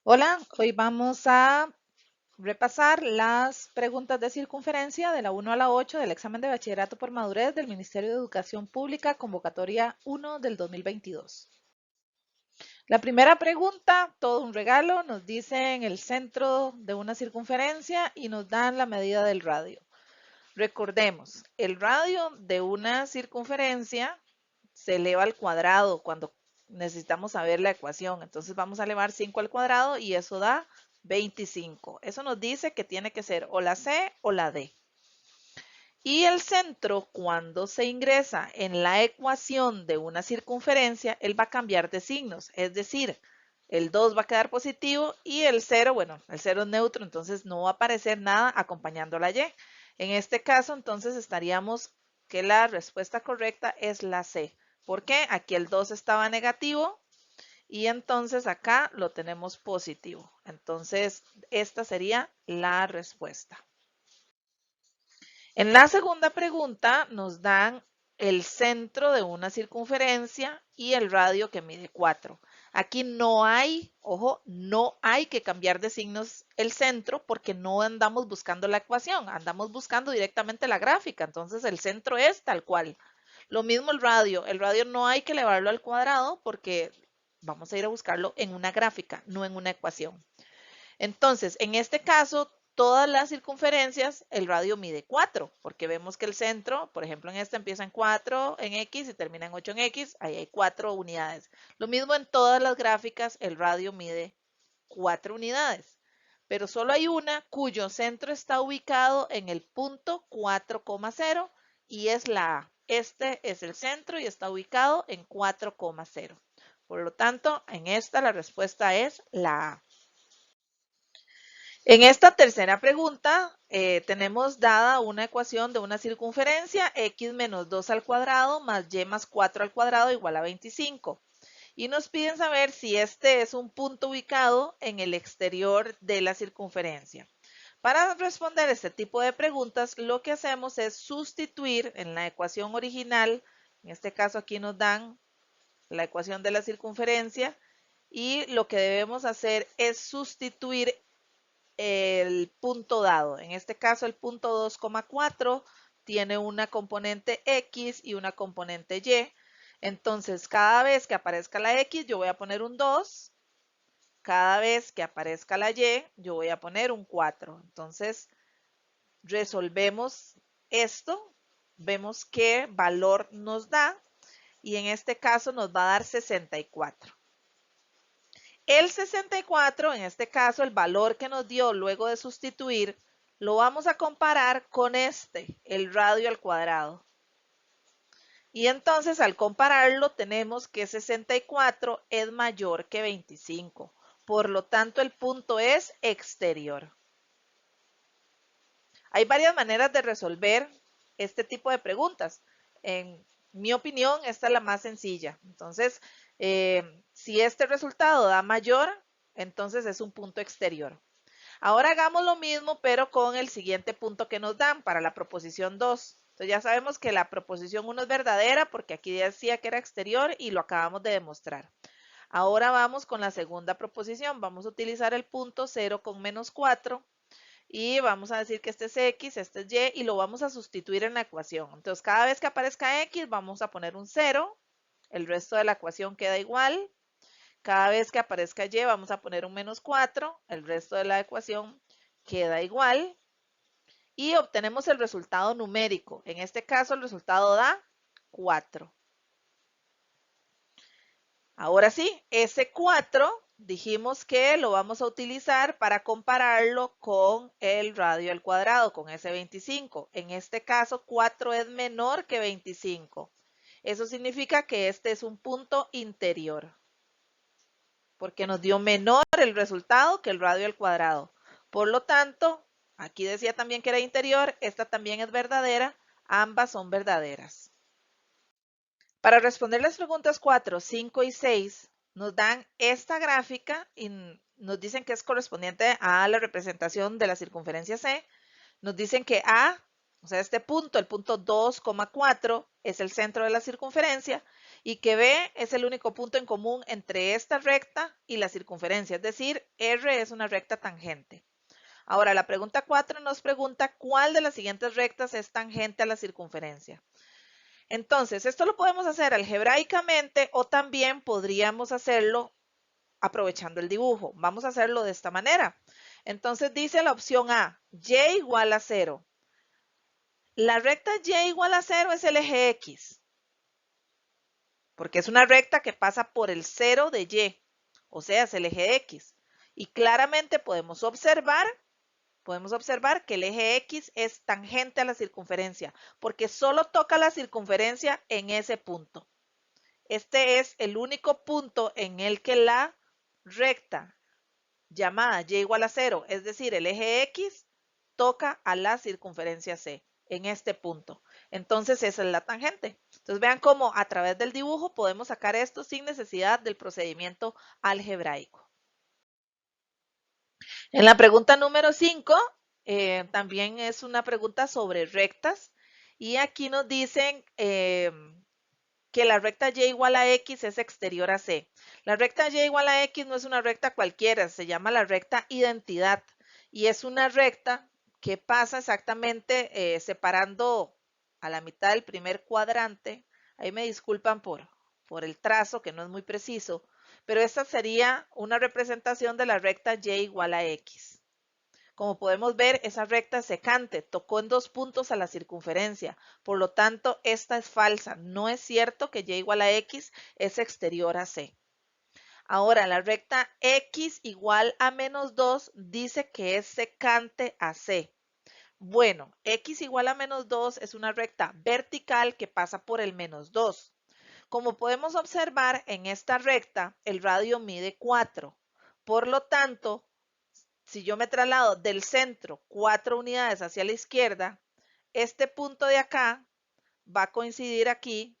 Hola, hoy vamos a repasar las preguntas de circunferencia de la 1 a la 8 del examen de bachillerato por madurez del Ministerio de Educación Pública, convocatoria 1 del 2022. La primera pregunta, todo un regalo, nos dicen el centro de una circunferencia y nos dan la medida del radio. Recordemos, el radio de una circunferencia se eleva al cuadrado cuando necesitamos saber la ecuación. Entonces vamos a elevar 5 al cuadrado y eso da 25. Eso nos dice que tiene que ser o la C o la D. Y el centro, cuando se ingresa en la ecuación de una circunferencia, él va a cambiar de signos. Es decir, el 2 va a quedar positivo y el 0, bueno, el 0 es neutro, entonces no va a aparecer nada acompañando la Y. En este caso, entonces estaríamos que la respuesta correcta es la C. ¿Por qué? Aquí el 2 estaba negativo y entonces acá lo tenemos positivo. Entonces, esta sería la respuesta. En la segunda pregunta nos dan el centro de una circunferencia y el radio que mide 4. Aquí no hay, ojo, no hay que cambiar de signos el centro porque no andamos buscando la ecuación, andamos buscando directamente la gráfica. Entonces el centro es tal cual. Lo mismo el radio no hay que elevarlo al cuadrado porque vamos a ir a buscarlo en una gráfica, no en una ecuación. Entonces, en este caso, todas las circunferencias, el radio mide 4, porque vemos que el centro, por ejemplo, en esta empieza en 4 en X y termina en 8 en X, ahí hay 4 unidades. Lo mismo en todas las gráficas, el radio mide 4 unidades, pero solo hay una cuyo centro está ubicado en el punto 4,0 y es la A. Este es el centro y está ubicado en 4,0. Por lo tanto, en esta la respuesta es la A. En esta tercera pregunta tenemos dada una ecuación de una circunferencia x menos 2 al cuadrado más y más 4 al cuadrado igual a 25. Y nos piden saber si este es un punto ubicado en el exterior de la circunferencia. Para responder este tipo de preguntas, lo que hacemos es sustituir en la ecuación original, en este caso aquí nos dan la ecuación de la circunferencia, y lo que debemos hacer es sustituir el punto dado. En este caso, el punto 2,4 tiene una componente X y una componente Y. Entonces, cada vez que aparezca la X, yo voy a poner un 2. Cada vez que aparezca la Y, yo voy a poner un 4. Entonces, resolvemos esto. Vemos qué valor nos da. Y en este caso nos va a dar 64. El 64, en este caso, el valor que nos dio luego de sustituir, lo vamos a comparar con el radio al cuadrado. Y entonces al compararlo tenemos que 64 es mayor que 25. Por lo tanto, el punto es exterior. Hay varias maneras de resolver este tipo de preguntas. En mi opinión, esta es la más sencilla. Entonces, si este resultado da mayor, entonces es un punto exterior. Ahora hagamos lo mismo, pero con el siguiente punto que nos dan para la proposición 2. Entonces ya sabemos que la proposición 1 es verdadera porque aquí decía que era exterior y lo acabamos de demostrar. Ahora vamos con la segunda proposición. Vamos a utilizar el punto 0 con menos 4 y vamos a decir que este es X, este es Y y lo vamos a sustituir en la ecuación. Entonces cada vez que aparezca X vamos a poner un 0, el resto de la ecuación queda igual. Cada vez que aparezca Y vamos a poner un menos 4, el resto de la ecuación queda igual. Y obtenemos el resultado numérico. En este caso el resultado da 4. Ahora sí, ese 4 dijimos que lo vamos a utilizar para compararlo con el radio al cuadrado, con ese 25. En este caso, 4 es menor que 25. Eso significa que este es un punto interior, porque nos dio menor el resultado que el radio al cuadrado. Por lo tanto, aquí decía también que era interior, esta también es verdadera, ambas son verdaderas. Para responder las preguntas 4, 5 y 6, nos dan esta gráfica y nos dicen que es correspondiente a la representación de la circunferencia C. Nos dicen que A, o sea, este punto, el punto 2,4, es el centro de la circunferencia y que B es el único punto en común entre esta recta y la circunferencia, es decir, R es una recta tangente. Ahora, la pregunta 4 nos pregunta cuál de las siguientes rectas es tangente a la circunferencia. Entonces, esto lo podemos hacer algebraicamente o también podríamos hacerlo aprovechando el dibujo. Vamos a hacerlo de esta manera. Entonces dice la opción A, y igual a 0. La recta y igual a 0 es el eje X, porque es una recta que pasa por el 0 de y, o sea, es el eje X. Y claramente podemos observar que el eje X es tangente a la circunferencia, porque solo toca la circunferencia en ese punto. Este es el único punto en el que la recta llamada y igual a 0, es decir, el eje X, toca a la circunferencia C en este punto. Entonces esa es la tangente. Entonces vean cómo a través del dibujo podemos sacar esto sin necesidad del procedimiento algebraico. En la pregunta número 5, también es una pregunta sobre rectas y aquí nos dicen que la recta y igual a x es exterior a c. La recta y igual a x no es una recta cualquiera, se llama la recta identidad y es una recta que pasa exactamente separando a la mitad del primer cuadrante. Ahí me disculpan por el trazo que no es muy preciso, pero esta sería una representación de la recta y igual a x. Como podemos ver, esa recta es secante, tocó en 2 puntos a la circunferencia, por lo tanto, esta es falsa. No es cierto que y igual a x es exterior a c. Ahora, la recta x igual a menos 2 dice que es secante a c. Bueno, x igual a menos 2 es una recta vertical que pasa por el menos 2. Como podemos observar, en esta recta el radio mide 4. Por lo tanto, si yo me traslado del centro 4 unidades hacia la izquierda, este punto de acá va a coincidir aquí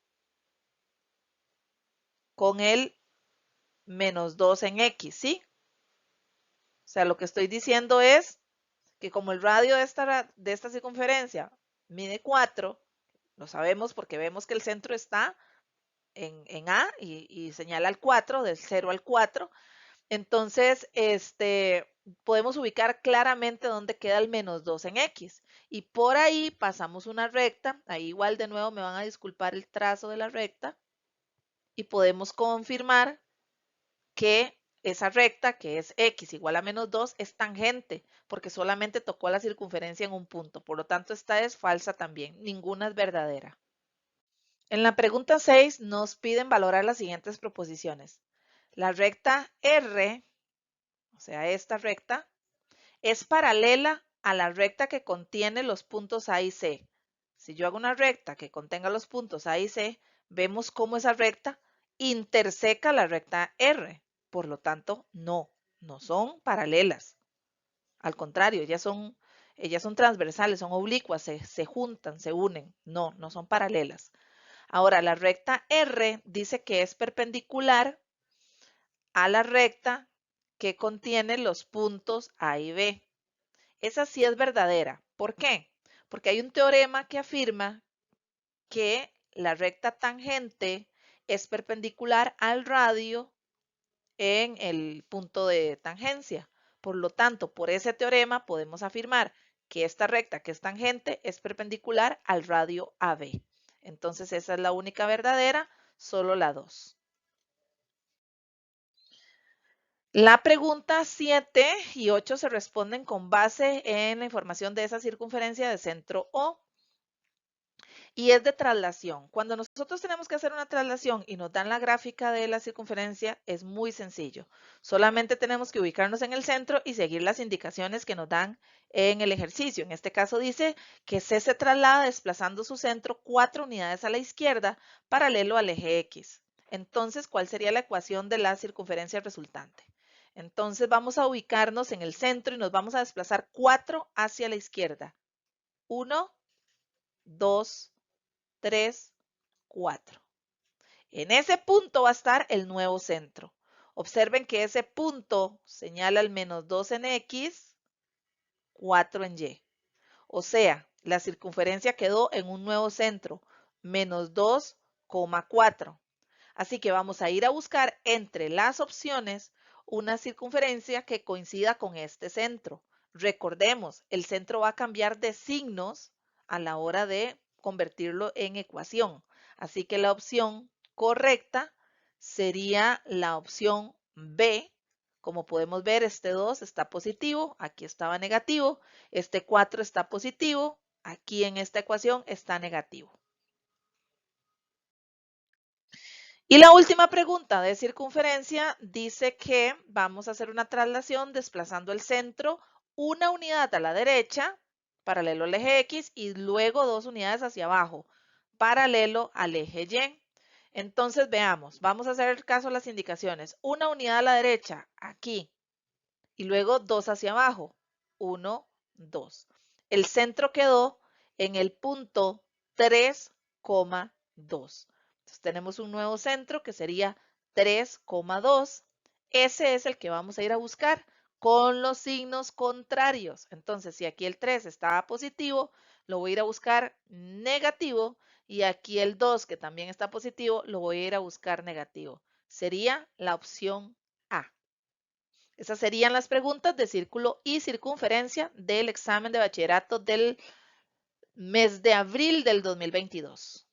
con el menos 2 en X, ¿sí? O sea, lo que estoy diciendo es que como el radio de esta circunferencia mide 4, lo sabemos porque vemos que el centro está en A y señala al 4, del 0 al 4, entonces, podemos ubicar claramente dónde queda el menos 2 en X. Y por ahí pasamos una recta, ahí igual de nuevo me van a disculpar el trazo de la recta, y podemos confirmar que esa recta, que es X igual a menos 2, es tangente, porque solamente tocó la circunferencia en un punto. Por lo tanto, esta es falsa también, ninguna es verdadera. En la pregunta 6 nos piden valorar las siguientes proposiciones. La recta R, o sea, esta recta, es paralela a la recta que contiene los puntos A y C. Si yo hago una recta que contenga los puntos A y C, vemos cómo esa recta interseca la recta R. Por lo tanto, no son paralelas. Al contrario, ellas son transversales, son oblicuas, se juntan, se unen. No son paralelas. Ahora, la recta R dice que es perpendicular a la recta que contiene los puntos A y B. Esa sí es verdadera. ¿Por qué? Porque hay un teorema que afirma que la recta tangente es perpendicular al radio en el punto de tangencia. Por lo tanto, por ese teorema podemos afirmar que esta recta que es tangente es perpendicular al radio AB. Entonces esa es la única verdadera, solo la 2. La pregunta 7 y 8 se responden con base en la información de esa circunferencia de centro O y es de traslación. Cuando nosotros tenemos que hacer una traslación y nos dan la gráfica de la circunferencia, es muy sencillo. Solamente tenemos que ubicarnos en el centro y seguir las indicaciones que nos dan en el ejercicio. En este caso dice que C se traslada desplazando su centro 4 unidades a la izquierda paralelo al eje X. Entonces, ¿cuál sería la ecuación de la circunferencia resultante? Entonces vamos a ubicarnos en el centro y nos vamos a desplazar 4 hacia la izquierda. 1, 2, 3, 4. En ese punto va a estar el nuevo centro. Observen que ese punto señala el menos 2 en X, 4 en Y. O sea, la circunferencia quedó en un nuevo centro, menos 2,4. Así que vamos a ir a buscar entre las opciones una circunferencia que coincida con este centro. Recordemos, el centro va a cambiar de signos a la hora de convertirlo en ecuación. Así que la opción correcta sería la opción B. Como podemos ver, este 2 está positivo, aquí estaba negativo, este 4 está positivo, aquí en esta ecuación está negativo. Y la última pregunta de circunferencia dice que vamos a hacer una traslación desplazando el centro una unidad a la derecha, paralelo al eje X, y luego 2 unidades hacia abajo, paralelo al eje Y. Entonces veamos, vamos a hacer el caso de las indicaciones. Una unidad a la derecha, aquí, y luego 2 hacia abajo. 1, 2. El centro quedó en el punto 3,2. Entonces tenemos un nuevo centro que sería 3,2. Ese es el que vamos a ir a buscar con los signos contrarios. Entonces, si aquí el 3 estaba positivo, lo voy a ir a buscar negativo. Y aquí el 2, que también está positivo, lo voy a ir a buscar negativo. Sería la opción A. Esas serían las preguntas de círculo y circunferencia del examen de bachillerato del mes de abril del 2022.